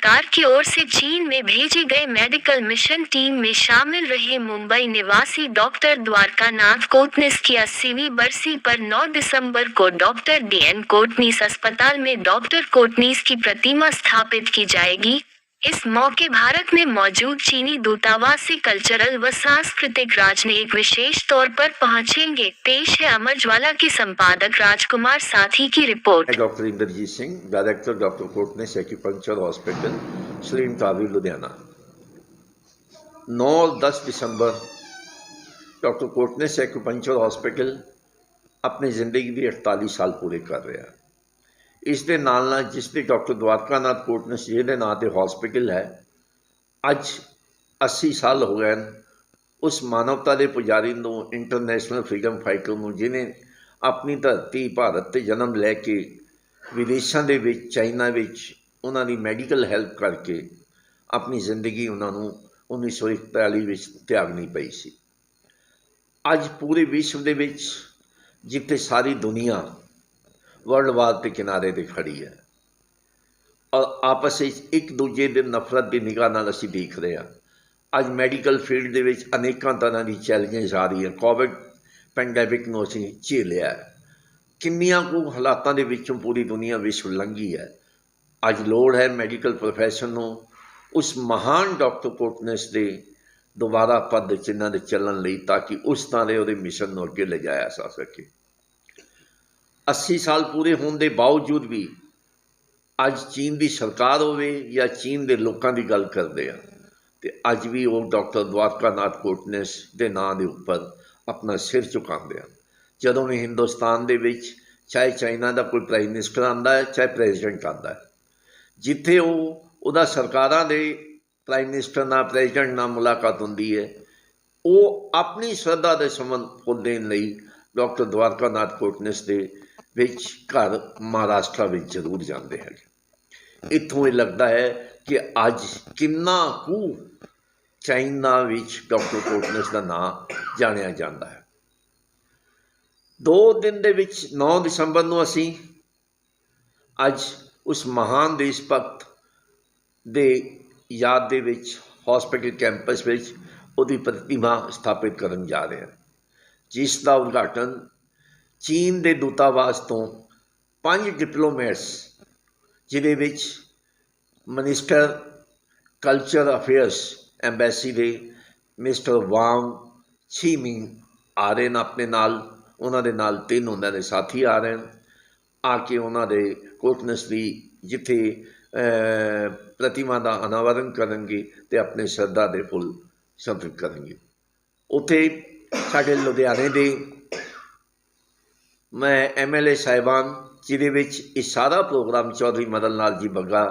सरकार की ओर से चीन में भेजे गए मेडिकल मिशन टीम में शामिल रहे मुंबई निवासी डॉक्टर द्वारकानाथ कोटनिस की 80वीं बरसी पर 9 दिसंबर को डॉक्टर DN कोटनिस अस्पताल में डॉक्टर कोटनिस की प्रतिमा स्थापित की जाएगी। इस मौके भारत में मौजूद चीनी दूतावास से कल्चरल व सांस्कृतिक राजनयिक विशेष तौर पर पहुंचेंगे। पेश है अमर ज्वाला के संपादक राजकुमार साथी की report. Doctor Inderjit Singh, director doctor Kotnis acupuncture hospital, Salem तावी, लुधियाना। 9 और 10 दिसंबर डॉक्टर कोटनिस एक्यूपंक्चर हॉस्पिटल अपनी जिंदगी ਦੀ 48 ਸਾਲ ਪੂਰੇ ਕਰ ਰਿਹਾ। ਇਸ ਦੇ ਨਾਲ ਜਿਸ ਦੇ ਡਾਕਟਰ ਦਵਾਰਕਾਨਾਥ ਕੋਟਨਿਸ ਜਿਹਦੇ ਨਾਂ ਤੇ ਹਸਪੀਟਲ ਹੈ, ਅੱਜ 80 ਸਾਲ ਹੋ ਗਏ ਉਸ ਮਾਨਵਤਾ ਦੇ ਪੁਜਾਰੀ ਨੂੰ, ਇੰਟਰਨੈਸ਼ਨਲ ਫਰੀडम फाइटर ਨੂੰ, ਜਿਹਨੇ ਆਪਣੀ ਧਰਤੀ ਭਾਰਤ ਤੇ ਜਨਮ ਲੈ ਕੇ ਵਿਦੇਸ਼ਾਂ ਦੇ ਵਿੱਚ, ਚਾਈਨਾ ਵਿੱਚ ਉਹਨਾਂ ਦੀ ਮੈਡੀਕਲ ਹੈਲਪ ਕਰਕੇ ਆਪਣੀ ਜ਼ਿੰਦਗੀ ਉਹਨਾਂ ਨੂੰ 1941 ਵਿੱਚ ਤਿਆਗਣੀ ਪਈ ਸੀ। ਅੱਜ ਪੂਰੇ ਵਿਸ਼ਵ ਦੇ ਵਿੱਚ ਜਿੱਥੇ ਸਾਰੀ ਦੁਨੀਆ वर्ल्ड वार के किनारे पर खड़ी है और आपस में एक दूजे के नफरत की निगाह नाल असीं देख रहे हैं। अज मैडिकल फील्ड के अनेकों तरह की चैलेंजेस आ रही है। कोविड पैंडैमिक नूं असीं झेलिया, किन्नियां कु हालातां दे विचों पूरी दुनिया विश्व लंघी है। अज लोड़ है मैडिकल प्रोफैशन नूं उस महान डॉक्टर कोटनिस के दोबारा पद चिन्हां दे चलण लई, ताकि उस तरह के उहदे मिशन नूं अगे लिजाया जा सके। 80 साल पूरे होने के बावजूद भी अज चीन की सरकार होवे या चीन के लोगों की गल करते हैं तो अज भी वो डॉक्टर द्वारकानाथ कोटनिस के नाँ के उपर अपना सिर झुकाते हैं। जदों भी हिंदुस्तान के विच चाहे चाइना का कोई प्राइम मिनिस्टर आता है, चाहे प्रेजिडेंट आता है, जिथे वो सरकारां दे प्राइम मिनिस्टर नाल, प्रेजिडेंट नाल मुलाकात होंदी है, वो अपनी श्रद्धा के संबंध को देने लई डॉक्टर द्वारकानाथ कोटनिस के विच घर महाराष्ट्र में जरूर जाते हैं। इत्थों ये लगता है कि अज किन्ना कू चाइना विच डॉक्टर कोटनिस का नाम जानिया जाता है। 2 दिन दे विच 9 दिसंबर नूं असीं अज उस महान देश भगत दे याद दे विच हॉस्पिटल कैंपस विच उहदी प्रतिमा स्थापित करन जा रहे हैं, जिसका उद्घाटन चीन के दूतावास तो 5 डिप्लोमेट्स, जिहदे विच मिनिस्टर कल्चर अफेयर्स एम्बैसी दे मिस्टर वांग छीमिंग आ रहे हैं अपने नाल। उन्होंने नाल 3 उन्होंने साथी आ रहे हैं, आके उन्होंने कोटनिस की जिथे प्रतिमा का अनावरण करेंगे तो अपने श्रद्धा के फुल समर्पित करेंगे। उत्थे साडे लुधियाने दे मैं MLA साहिबान, जिहदे विच इह सारा प्रोग्राम चौधरी मदन लाल जी बग्गा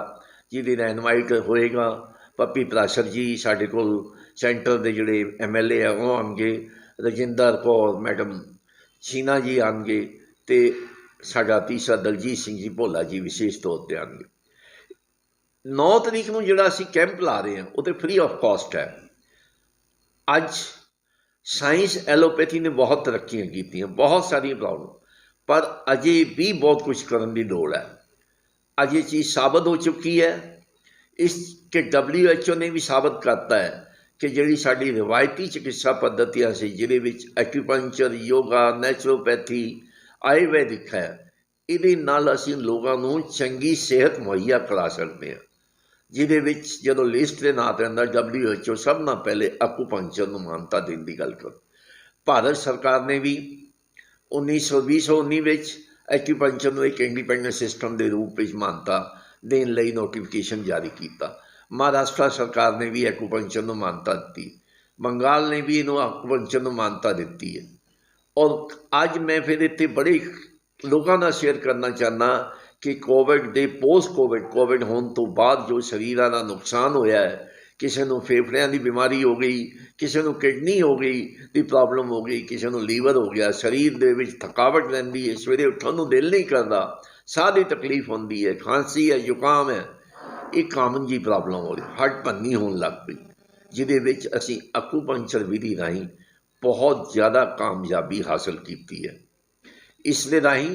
जी की रहनुमाई होएगा। पप्पी पराशर जी साडे कोल सेंटर के जिहड़े MLA है वो आएंगे, रजिंदर कौर मैडम छीना जी आएंगे, तो साडा तीसरा दलजीत सिंह जी भोला जी विशेष तौर पर आएंगे। 9 तरीक नूं जिहड़ा असीं कैंप ला रहे हैं वो तो फ्री ऑफ कॉस्ट है। अज साइंस एलोपैथी ने बहुत तरक्कियां की, बहुत सारी प्रॉब्लम, पर अजे भी बहुत कुछ करने की लोड़ है। अज ये चीज़ साबित हो चुकी है। इसके WHO ने भी साबित करता है कि जिहड़ी साडी रिवायती चिकित्सा पद्धतियां से, जिहदे विच एक्यूपंक्चर, योगा, नैचुरोपैथी, आयुर्वैदिक है, इहदे नाल असीं लोगों नूं चंगी सेहत मुहैया करा सकते हैं। जिहदे विच जदों लिस्ट के नाम ते अंदर WHO सब ना पहले एक्यूपंक्चर नूं मानता देने की गल कर। भारत सरकार ने भी 1919 विच एक्यूपंक्चर नूं एक इंडिपेंडेंट सिस्टम के रूप में मानता देने लई नोटिफिकेशन जारी किया। महाराष्ट्र सरकार ने भी एक्यूपंक्चर नूं मानता दी, बंगाल ने भी इन्हूं एक्यूपंक्चर नूं मानता दी है। और अज मैं फिर इत्थे बड़े लोगों नाल शेयर करना चाहना कि कोविड के पोस्ट कोविड होने तो बाद जो शरीर का नुकसान होया है, किसी को फेफड़िया की बीमारी हो गई, किसी को किडनी हो गई की प्रॉब्लम हो गई, किसी को लीवर हो गया, शरीर के विच थकावट रहिंदी है, सवेरे उठन को दिल नहीं करता, साह की तकलीफ होंदी है, खांसी है, जुकाम है, एक कामन जी प्रॉब्लम हो रही, हट भन्नी होने लग पई, जिहदे विच असीं एक्यूपंक्चर विधि राहीं बहुत ज़्यादा कामयाबी हासिल की है। इस दे राहीं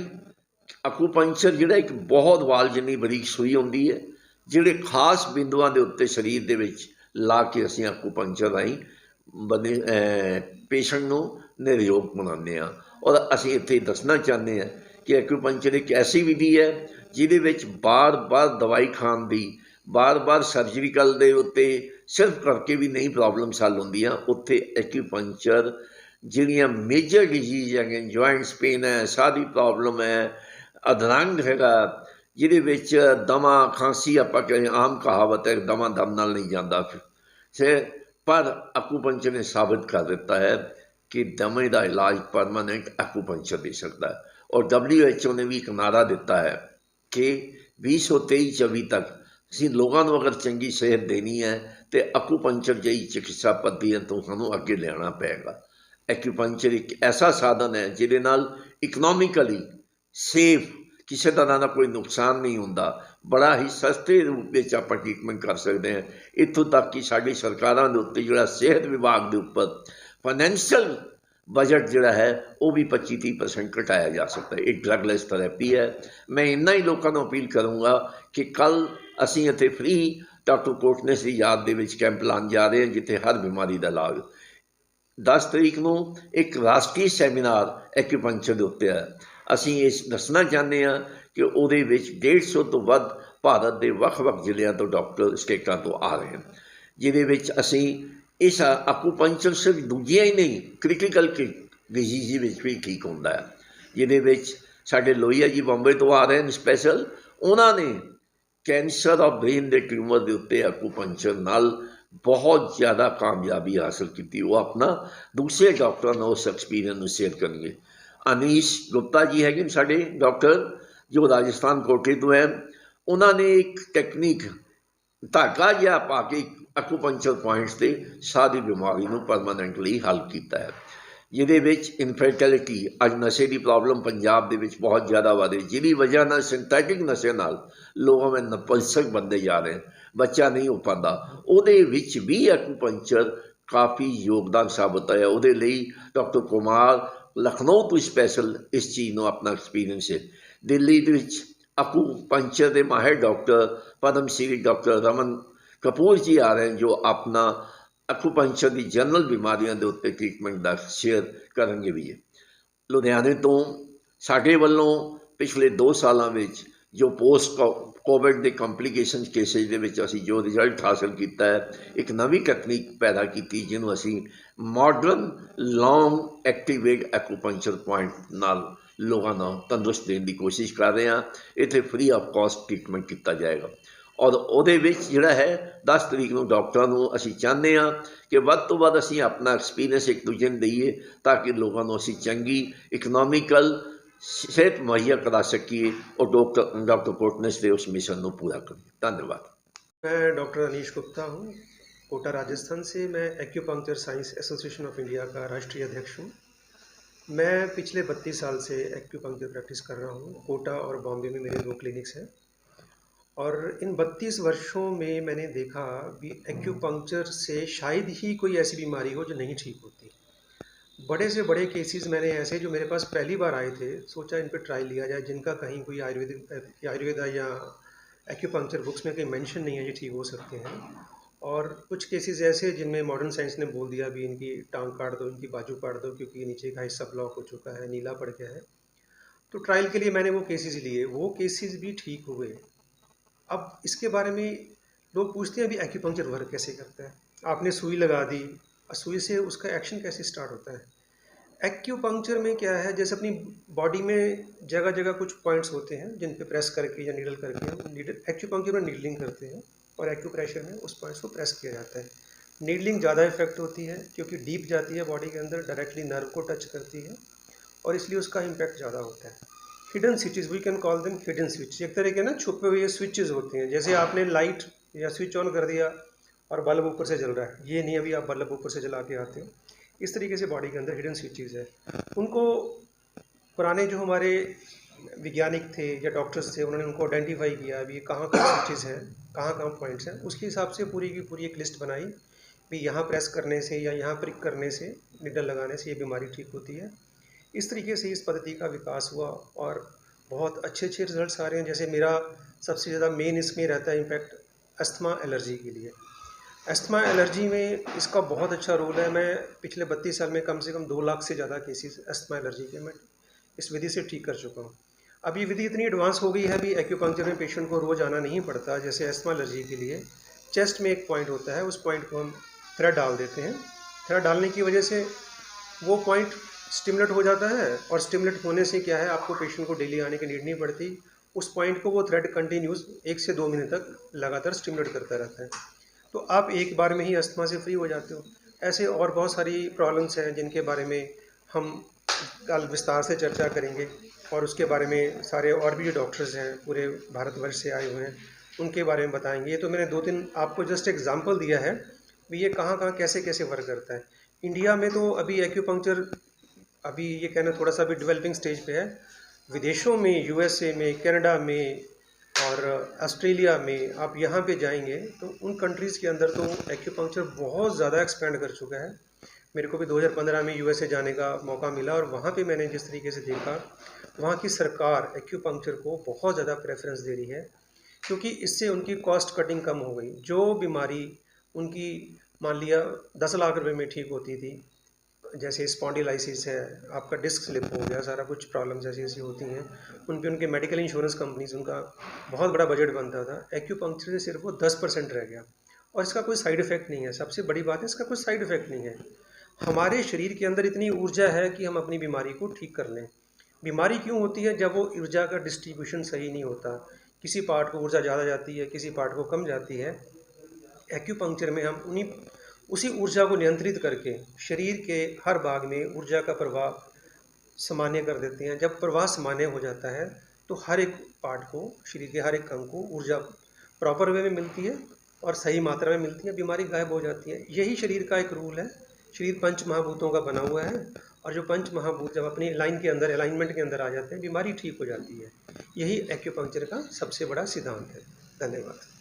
एक्यूपंक्चर जिहड़ा एक बहुत वाल जिन्नी बरीक सूई होंदी है, ਜਿਹੜੇ ਖਾਸ ਬਿੰਦੂਆਂ ਦੇ ਉੱਤੇ ਸਰੀਰ ਦੇ ਵਿੱਚ ਲਾ ਕੇ ਅਸੀਂ ਐਕੂਪੰਕਚਰ ਰਾਹੀਂ ਪੇਸ਼ੈਂਟ ਨੂੰ ਨਿਰਯੋਗ ਬਣਾਉਂਦੇ ਹਾਂ। ਔਰ ਅਸੀਂ ਇੱਥੇ ਦੱਸਣਾ ਚਾਹੁੰਦੇ ਹਾਂ ਕਿ ਐਕੂਪੰਕਚਰ ਇੱਕ ਐਸੀ ਵਿਧੀ ਹੈ ਜਿਹਦੇ ਵਿੱਚ ਬਾਰ-ਬਾਰ ਦਵਾਈ ਖਾਣ ਦੀ, ਬਾਰ-ਬਾਰ ਸਰਜਰੀਕਲ ਦੇ ਉੱਤੇ ਸਿਰਫ ਕਰਕੇ ਵੀ ਨਹੀਂ ਪ੍ਰੋਬਲਮਸ ਹੱਲ ਹੁੰਦੀਆਂ। ਉੱਥੇ ਐਕੂਪੰਕਚਰ ਜਿਹੜੀਆਂ ਮੇਜਰ ਡਿਜ਼ੀਜ਼ ਹੈਗੇ, ਜੁਆਇੰਟਸ ਪੇਨ ਹੈ, ਸਾਹ ਦੀ ਪ੍ਰੋਬਲਮ ਹੈ, ਅਧਰੰਗ ਹੈਗਾ, ਜਿਹਦੇ ਵਿੱਚ ਦਮਾ ਖਾਂਸੀ, ਆਪਾਂ ਕਹਿੰਦੇ ਆਮ ਕਹਾਵਤ ਹੈ ਦਮਾ ਦਮ ਨਾਲ ਨਹੀਂ ਜਾਂਦਾ ਪਰ ਐਕੂਪੰਕਚਰ ਨੇ ਸਾਬਿਤ ਕਰ ਦਿੱਤਾ ਹੈ ਕਿ ਦਮੇ ਦਾ ਇਲਾਜ ਪਰਮਾਨੈਂਟ ਐਕੂਪੰਕਚਰ ਦੇ ਸਕਦਾ ਹੈ। ਔਰ WHO ਨੇ ਵੀ ਇੱਕ ਨਾਅਰਾ ਦਿੱਤਾ ਹੈ ਕਿ 2023-24 ਤੱਕ ਅਸੀਂ ਲੋਕਾਂ ਨੂੰ ਅਗਰ ਚੰਗੀ ਸਿਹਤ ਦੇਣੀ ਹੈ ਤੇ ਐਕੂਪੰਕਚਰ ਜਿਹੀ ਚਿਕਿਤਸਾ ਪੱਧਤੀ ਤੋਂ ਸਾਨੂੰ ਅੱਗੇ ਲਿਆਉਣਾ ਪਏਗਾ। ਐਕੂਪੰਕਚਰ ਇੱਕ ਐਸਾ ਸਾਧਨ ਹੈ ਜਿਹਦੇ ਨਾਲ ਇਕਨੋਮਿਕਲੀ ਸੇਫ, ਕਿਸੇ ਤਰ੍ਹਾਂ ਦਾ ਕੋਈ ਨੁਕਸਾਨ ਨਹੀਂ ਹੁੰਦਾ, ਬੜਾ ਹੀ ਸਸਤੇ ਰੂਪ ਵਿੱਚ ਆਪਾਂ ਟ੍ਰੀਟਮੈਂਟ ਕਰ ਸਕਦੇ ਹਾਂ। ਇੱਥੋਂ ਤੱਕ ਕਿ ਸਾਡੀ ਸਰਕਾਰਾਂ ਦੇ ਉੱਤੇ ਜਿਹੜਾ ਸਿਹਤ ਵਿਭਾਗ ਦੇ ਉੱਪਰ ਫਾਈਨੈਂਸ਼ੀਅਲ ਬਜਟ ਜਿਹੜਾ ਹੈ ਉਹ ਵੀ 25-30% ਘਟਾਇਆ ਜਾ ਸਕਦਾ ਹੈ। ਇਹ ਡਰੱਗਲੈਸ ਥੈਰੇਪੀ ਹੈ। ਮੈਂ ਇੰਨਾ ਹੀ ਲੋਕਾਂ ਨੂੰ ਅਪੀਲ ਕਰੂੰਗਾ ਕਿ ਕੱਲ੍ਹ ਅਸੀਂ ਇੱਥੇ ਫ੍ਰੀ ਡਾਕਟਰ ਕੋਟਨੇਸ ਦੀ ਯਾਦ ਦੇ ਵਿੱਚ ਕੈਂਪ ਲਾਉਣ ਜਾ ਰਹੇ ਹਾਂ, ਜਿੱਥੇ ਹਰ ਬਿਮਾਰੀ ਦਾ ਇਲਾਜ। 10 ਤਰੀਕ ਨੂੰ ਇੱਕ ਰਾਸ਼ਟਰੀ ਸੈਮੀਨਾਰ ਐਕੂਪੰਕਚਰ ਦੇ ਉੱਤੇ ਹੈ। ਅਸੀਂ ਇਸ ਦੱਸਣਾ ਚਾਹੁੰਦੇ ਹਾਂ ਕਿ ਉਹਦੇ ਵਿੱਚ 150 ਤੋਂ ਵੱਧ ਭਾਰਤ ਦੇ ਵੱਖ-ਵੱਖ ਜ਼ਿਲ੍ਹਿਆਂ ਤੋਂ ਡਾਕਟਰ ਸਟੇਟਾਂ ਤੋਂ ਆ ਰਹੇ ਹਨ, ਜਿਹਦੇ ਵਿੱਚ ਅਸੀਂ ਇਸ ਐਕੂਪੰਕਚਰ ਸਿਰਫ ਦੂਜੀਆਂ ਹੀ ਨਹੀਂ, ਕ੍ਰਿਟੀਕਲ ਡਿਜ਼ੀਜ਼ ਵਿੱਚ ਵੀ ਠੀਕ ਹੁੰਦਾ ਹੈ। ਜਿਹਦੇ ਵਿੱਚ ਸਾਡੇ ਲੋਹੀਆ ਜੀ ਬੰਬੇ ਤੋਂ ਆ ਰਹੇ ਨੇ ਸਪੈਸ਼ਲ, ਉਹਨਾਂ ਨੇ ਕੈਂਸਰ ਆਫ ਬ੍ਰੇਨ ਦੇ ਟਿਊਮਰ ਦੇ ਉੱਤੇ ਐਕੂਪੰਕਚਰ ਨਾਲ ਬਹੁਤ ਜ਼ਿਆਦਾ ਕਾਮਯਾਬੀ ਹਾਸਲ ਕੀਤੀ। ਉਹ ਆਪਣਾ ਦੂਸਰੇ ਡਾਕਟਰਾਂ ਨਾਲ ਉਸ ਐਕਸਪੀਰੀਅੰਸ ਨੂੰ ਸ਼ੇਅਰ ਕਰਨਗੇ। ਅਨੀਸ਼ ਗੁਪਤਾ ਜੀ ਹੈਗੇ ਨੇ ਸਾਡੇ ਡਾਕਟਰ, ਜੋ ਰਾਜਸਥਾਨ ਕੋਟੇ ਤੋਂ ਹੈ। ਉਹਨਾਂ ਨੇ ਇੱਕ ਟੈਕਨੀਕ ਧਾਗਾ ਜਿਹਾ ਪਾ ਕੇ ਐਕੂਪੰਕਚਰ ਪੁਆਇੰਟਸ 'ਤੇ ਸਾਹ ਦੀ ਬਿਮਾਰੀ ਨੂੰ ਪਰਮਾਨੈਂਟਲੀ ਹੱਲ ਕੀਤਾ ਹੈ। ਜਿਹਦੇ ਵਿੱਚ ਇਨਫਰਟੀਲਿਟੀ, ਅੱਜ ਨਸ਼ੇ ਦੀ ਪ੍ਰੋਬਲਮ ਪੰਜਾਬ ਦੇ ਵਿੱਚ ਬਹੁਤ ਜ਼ਿਆਦਾ ਵਧ ਰਹੀ, ਜਿਹਦੀ ਵਜ੍ਹਾ ਨਾਲ ਸਿੰਥੈਟਿਕ ਨਸ਼ੇ ਨਾਲ ਲੋਕਾਂ ਵਿੱਚ ਨਪੁੰਸਕ ਬਣਦੇ ਜਾ ਰਹੇ, ਬੱਚਾ ਨਹੀਂ ਹੋ ਪਾਉਂਦਾ। ਉਹਦੇ ਵਿੱਚ ਵੀ ਐਕੂਪੰਕਚਰ ਕਾਫੀ ਯੋਗਦਾਨ ਸਾਬਤ ਹੋਇਆ। ਉਹਦੇ ਲਈ ਡਾਕਟਰ ਕੁਮਾਰ ਲਖਨਊ ਤੋਂ ਸਪੈਸ਼ਲ ਇਸ ਚੀਜ਼ ਨੂੰ ਆਪਣਾ ਐਕਸਪੀਰੀਅੰਸ ਹੈ। ਦਿੱਲੀ ਦੇ ਵਿੱਚ ਐਕੂਪੰਕਚਰ ਦੇ ਮਾਹਿਰ ਡਾਕਟਰ ਪਦਮ ਸ਼੍ਰੀ ਡਾਕਟਰ ਰਮਨ ਕਪੂਰ ਜੀ ਆ ਰਹੇ, ਜੋ ਆਪਣਾ ਐਕੂਪੰਕਚਰ ਦੀ ਜਨਰਲ ਬਿਮਾਰੀਆਂ ਦੇ ਉੱਤੇ ਟ੍ਰੀਟਮੈਂਟ ਦਾ ਸ਼ੇਅਰ ਕਰਨਗੇ ਵੀ। ਲੁਧਿਆਣੇ ਤੋਂ ਸਾਡੇ ਵੱਲੋਂ ਪਿਛਲੇ 2 ਸਾਲਾਂ ਵਿੱਚ ਜੋ ਪੋਸਟ ਕੋਵਿਡ ਦੇ ਕੰਪਲੀਕੇਸ਼ਨ ਕੇਸਿਸ ਦੇ ਵਿੱਚ ਅਸੀਂ ਜੋ ਰਿਜ਼ਲਟ ਹਾਸਲ ਕੀਤਾ ਹੈ, ਇੱਕ ਨਵੀਂ ਟੈਕਨੀਕ ਪੈਦਾ ਕੀਤੀ ਜਿਹਨੂੰ ਅਸੀਂ ਮਾਡਰਨ ਲੌਂਗ ਐਕਟੀਵੇਟ ਐਕੂਪੰਕਚਰ ਪੁਆਇੰਟ ਨਾਲ ਲੋਕਾਂ ਨੂੰ ਤੰਦਰੁਸਤ ਦੇਣ ਦੀ ਕੋਸ਼ਿਸ਼ ਕਰ ਰਹੇ ਹਾਂ। ਇੱਥੇ ਫ੍ਰੀ ਆਫ ਕਾਸਟ ਟ੍ਰੀਟਮੈਂਟ ਕੀਤਾ ਜਾਏਗਾ। ਔਰ ਉਹਦੇ ਵਿੱਚ ਜਿਹੜਾ ਹੈ 10 ਤਰੀਕ ਨੂੰ ਡਾਕਟਰਾਂ ਨੂੰ ਅਸੀਂ ਚਾਹੁੰਦੇ ਹਾਂ ਕਿ ਵੱਧ ਤੋਂ ਵੱਧ ਅਸੀਂ ਆਪਣਾ ਐਕਸਪੀਰੀਅੰਸ ਇੱਕ ਦੂਜੇ ਨੂੰ ਦਈਏ, ਤਾਂ ਕਿ ਲੋਕਾਂ ਨੂੰ ਅਸੀਂ ਚੰਗੀ ਇਕਨੋਮਿਕਲ सेहत मुहैया करा सकिए और डॉक्टर कोटनेस से उस मिशन को पूरा करें। धन्यवाद। मैं डॉक्टर अनीश गुप्ता हूँ, कोटा राजस्थान से। मैं acupuncture science association of India का राष्ट्रीय अध्यक्ष हूँ। मैं पिछले 32 साल से एक्यूपंक्चर प्रैक्टिस कर रहा हूँ। कोटा और बॉम्बे में मेरे 2 क्लिनिक्स हैं और इन 32 वर्षों में मैंने देखा कि एक्यूपंक्चर से शायद ही कोई ऐसी बीमारी हो जो नहीं ठीक होती। बड़े से बड़े केसेस मैंने ऐसे जो मेरे पास पहली बार आए थे, सोचा इन पर ट्रायल लिया जाए, जिनका कहीं कोई आयुर्वेदा या एक्यूपंक्चर बुक्स में कहीं मेंशन नहीं है ये ठीक हो सकते हैं। और कुछ केसेस ऐसे जिनमें मॉडर्न साइंस ने बोल दिया भी इनकी टांग काट दो, इनकी बाजू काट दो, क्योंकि नीचे का हिस्सा ब्लॉक हो चुका है, नीला पड़ गया है। तो ट्रायल के लिए मैंने वो केसेस लिए, वो केसेस भी ठीक हुए। अब इसके बारे में लोग पूछते हैं अभी एक्यूपंक्चर वर्क कैसे करता है। आपने सुई लगा दी, सुई से उसका एक्शन कैसे स्टार्ट होता है। एक्यूपंक्चर में क्या है, जैसे अपनी बॉडी में जगह जगह कुछ पॉइंट्स होते हैं जिन पे प्रेस करके या नीडल करके हम एक्यूपंक्चर में नीडलिंग करते हैं और एक्यूप्रेशर में उस पॉइंट्स को प्रेस किया जाता है। नीडलिंग ज़्यादा इफेक्ट होती है क्योंकि डीप जाती है बॉडी के अंदर, डायरेक्टली नर्व को टच करती है और इसलिए उसका इम्पैक्ट ज़्यादा होता है। Hidden switches, we can call them hidden switch, एक तरह के ना छुपे हुए स्विचेस होते हैं। जैसे आपने लाइट या स्विच ऑन कर दिया और बल्ब ऊपर से जल रहा है, ये नहीं अभी आप बल्ब ऊपर से जला के आते हो। इस तरीके से बॉडी के अंदर हिडन स्विचेस है। उनको पुराने जो हमारे वैज्ञानिक थे या डॉक्टर्स थे, उन्होंने उनको आइडेंटिफाई किया अभी कहाँ कहाँ स्विचेस हैं, कहाँ कहाँ पॉइंट्स हैं। उसके हिसाब से पूरी की पूरी एक लिस्ट बनाई भी यहाँ प्रेस करने से या यहाँ प्रिक करने से, निडल लगाने से ये बीमारी ठीक होती है। इस तरीके से इस पद्धति का विकास हुआ और बहुत अच्छे अच्छे रिजल्ट्स आ रहे हैं। जैसे मेरा सबसे ज़्यादा मेन इसमें रहता है इम्पैक्ट अस्थमा एलर्जी के लिए। अस्थमा एलर्जी में इसका बहुत अच्छा रोल है। मैं पिछले 32 साल में कम से कम 2 लाख से ज़्यादा केसेस अस्थमा एलर्जी के मैं इस विधि से ठीक कर चुका हूँ। अब ये विधि इतनी एडवांस हो गई है, अभी एक्यूपंक्चर में पेशेंट को रोज़ आना नहीं पड़ता। जैसे अस्थमा एलर्जी के लिए चेस्ट में एक पॉइंट होता है, उस पॉइंट को हम थ्रेड डाल देते हैं। थ्रेड डालने की वजह से वो पॉइंट स्टिमुलेट हो जाता है, और स्टिमुलेट होने से क्या है, आपको पेशेंट को डेली आने की नीड नहीं पड़ती। उस पॉइंट को वो थ्रेड कंटिन्यूस 1 से 2 मिनट तक लगातार स्टिमुलेट करता रहता है। तो आप एक बार में ही अस्थमा से फ्री हो जाते हो। ऐसे और बहुत सारी प्रॉब्लम्स हैं जिनके बारे में हम कल विस्तार से चर्चा करेंगे, और उसके बारे में सारे और भी जो डॉक्टर्स हैं पूरे भारतवर्ष से आए हुए हैं उनके बारे में बताएंगे। ये तो मैंने 2-3 आपको जस्ट एग्जांपल दिया है भी ये कहाँ कैसे कैसे वर्क करता है। इंडिया में तो अभी एक्यूपंक्चर अभी ये कहना थोड़ा सा भी डेवलपिंग स्टेज पे है। विदेशों में, यूएसए में, कनाडा में और ऑस्ट्रेलिया में आप यहाँ पे जाएंगे तो उन कंट्रीज़ के अंदर तो एक्यूपंक्चर बहुत ज़्यादा एक्सपेंड कर चुका है। मेरे को भी 2015 में यूएसए जाने का मौका मिला, और वहाँ पे मैंने जिस तरीके से देखा, वहाँ की सरकार एक्यूपंक्चर को बहुत ज़्यादा प्रेफरेंस दे रही है, क्योंकि इससे उनकी कॉस्ट कटिंग कम हो गई। जो बीमारी उनकी मान लिया 10 लाख रुपए में ठीक होती थी, जैसे स्पॉन्डिलाइसिस है, आपका डिस्क स्लिप हो गया, सारा कुछ प्रॉब्लम्स ऐसी ऐसी होती हैं, उन पे उनके मेडिकल इंश्योरेंस कंपनीज उनका बहुत बड़ा बजट बनता था। एक्यूपंक्चर से सिर्फ वो 10% रह गया, और इसका कोई साइड इफ़ेक्ट नहीं है। सबसे बड़ी बात है, इसका कोई साइड इफ़ेक्ट नहीं है। हमारे शरीर के अंदर इतनी ऊर्जा है कि हम अपनी बीमारी को ठीक कर लें। बीमारी क्यों होती है? जब वो ऊर्जा का डिस्ट्रीब्यूशन सही नहीं होता, किसी पार्ट को ऊर्जा ज़्यादा जाती है, किसी पार्ट को कम जाती है। एक्यूपंक्चर में हम उसी ऊर्जा को नियंत्रित करके शरीर के हर भाग में ऊर्जा का प्रवाह सामान्य कर देते हैं। जब प्रवाह सामान्य हो जाता है तो हर एक पार्ट को, शरीर के हर एक अंग को ऊर्जा प्रॉपर वे में मिलती है और सही मात्रा में मिलती है, बीमारी गायब हो जाती है। यही शरीर का एक रूल है। शरीर पंच महाभूतों का बना हुआ है, और जो पंच महाभूत जब अपनी लाइन के अंदर, अलाइनमेंट के अंदर आ जाते हैं, बीमारी ठीक हो जाती है। यही एक्यूपंक्चर का सबसे बड़ा सिद्धांत है। धन्यवाद।